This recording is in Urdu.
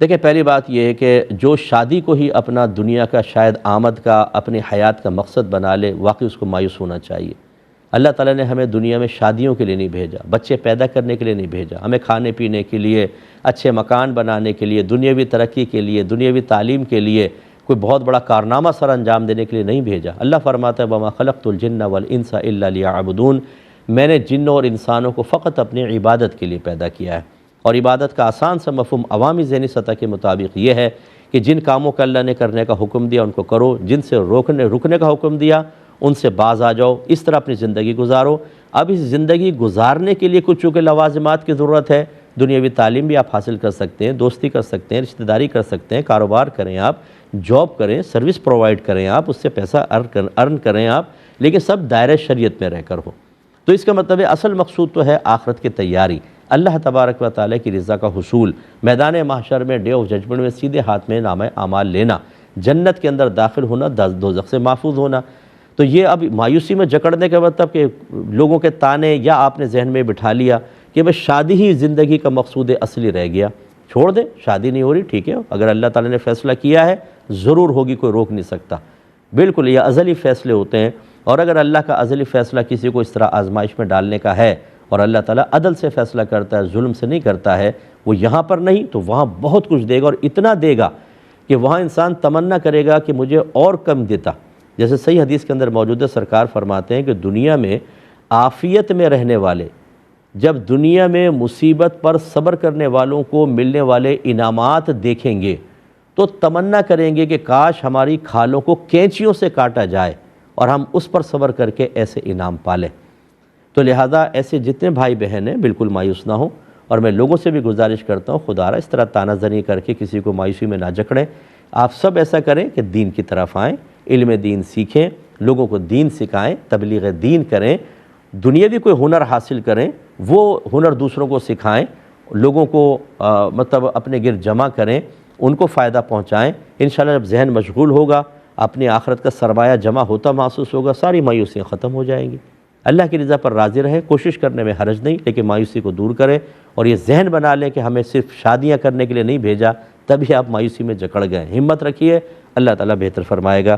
دیکھیں پہلی بات یہ ہے کہ جو شادی کو ہی اپنا دنیا کا شاید آمد کا اپنی حیات کا مقصد بنا لے، واقعی اس کو مایوس ہونا چاہیے۔ اللہ تعالیٰ نے ہمیں دنیا میں شادیوں کے لیے نہیں بھیجا، بچے پیدا کرنے کے لیے نہیں بھیجا، ہمیں کھانے پینے کے لیے، اچھے مکان بنانے کے لیے، دنیاوی ترقی کے لیے، دنیاوی تعلیم کے لیے، کوئی بہت بڑا کارنامہ سر انجام دینے کے لیے نہیں بھیجا۔ اللہ فرماتا ہے وَمَا خَلَقْتُ الْجِنَّ وَالْإِنسَ إِلَّا لِيَعْبُدُونَ، میں نے جنوں اور انسانوں کو فقط اپنی عبادت کے لیے پیدا کیا ہے۔ اور عبادت کا آسان سا مفہوم عوامی ذہنی سطح کے مطابق یہ ہے کہ جن کاموں کا اللہ نے کرنے کا حکم دیا ان کو کرو، جن سے رکنے کا حکم دیا ان سے باز آ جاؤ، اس طرح اپنی زندگی گزارو۔ اب اس زندگی گزارنے کے لیے کچھ چونکہ لوازمات کی ضرورت ہے، دنیاوی تعلیم بھی آپ حاصل کر سکتے ہیں، دوستی کر سکتے ہیں، رشتہ داری کر سکتے ہیں، کاروبار کریں آپ، جاب کریں، سروس پرووائڈ کریں آپ، اس سے پیسہ ارن کریں آپ، لیکن سب دائرہ شریعت میں رہ کر ہو۔ تو اس کا مطلب ہے اصل مقصود تو ہے آخرت کی تیاری، اللہ تبارک و تعالیٰ کی رضا کا حصول، میدان محشر میں ڈے آف ججمنٹ میں سیدھے ہاتھ میں نامہ اعمال لینا، جنت کے اندر داخل ہونا، دوزخ سے محفوظ ہونا۔ تو یہ اب مایوسی میں جکڑنے کا مطلب کہ لوگوں کے تانے یا آپ نے ذہن میں بٹھا لیا کہ بس شادی ہی زندگی کا مقصود اصلی رہ گیا، چھوڑ دیں، شادی نہیں ہو رہی، ٹھیک ہے، اگر اللہ تعالیٰ نے فیصلہ کیا ہے ضرور ہوگی، کوئی روک نہیں سکتا، بالکل یہ ازلی فیصلے ہوتے ہیں۔ اور اگر اللہ کا ازلی فیصلہ کسی کو اس طرح آزمائش میں ڈالنے کا ہے اور اللہ تعالیٰ عدل سے فیصلہ کرتا ہے، ظلم سے نہیں کرتا ہے، وہ یہاں پر نہیں تو وہاں بہت کچھ دے گا، اور اتنا دے گا کہ وہاں انسان تمنا کرے گا کہ مجھے اور کم دیتا۔ جیسے صحیح حدیث کے اندر موجود ہے، سرکار فرماتے ہیں کہ دنیا میں عافیت میں رہنے والے جب دنیا میں مصیبت پر صبر کرنے والوں کو ملنے والے انعامات دیکھیں گے تو تمنا کریں گے کہ کاش ہماری کھالوں کو کینچیوں سے کاٹا جائے اور ہم اس پر صبر کر کے ایسے انعام پالیں۔ تو لہذا ایسے جتنے بھائی بہن ہیں بالکل مایوس نہ ہوں، اور میں لوگوں سے بھی گزارش کرتا ہوں خدا را اس طرح تانہ زنی کر کے کسی کو مایوسی میں نہ جکڑیں، آپ سب ایسا کریں کہ دین کی طرف آئیں، علم دین سیکھیں، لوگوں کو دین سکھائیں، تبلیغ دین کریں، دنیاوی کوئی ہنر حاصل کریں، وہ ہنر دوسروں کو سکھائیں، لوگوں کو مطلب اپنے گرد جمع کریں، ان کو فائدہ پہنچائیں۔ انشاءاللہ جب ذہن مشغول ہوگا، اپنی آخرت کا سرمایہ جمع ہوتا محسوس ہوگا، ساری مایوسیاں ختم ہو جائیں گی۔ اللہ کی رضا پر راضی رہیں، کوشش کرنے میں حرج نہیں، لیکن مایوسی کو دور کریں، اور یہ ذہن بنا لیں کہ ہمیں صرف شادیاں کرنے کے لیے نہیں بھیجا، تبھی آپ مایوسی میں جکڑ گئے۔ ہمت رکھیے، اللہ تعالیٰ بہتر فرمائے گا۔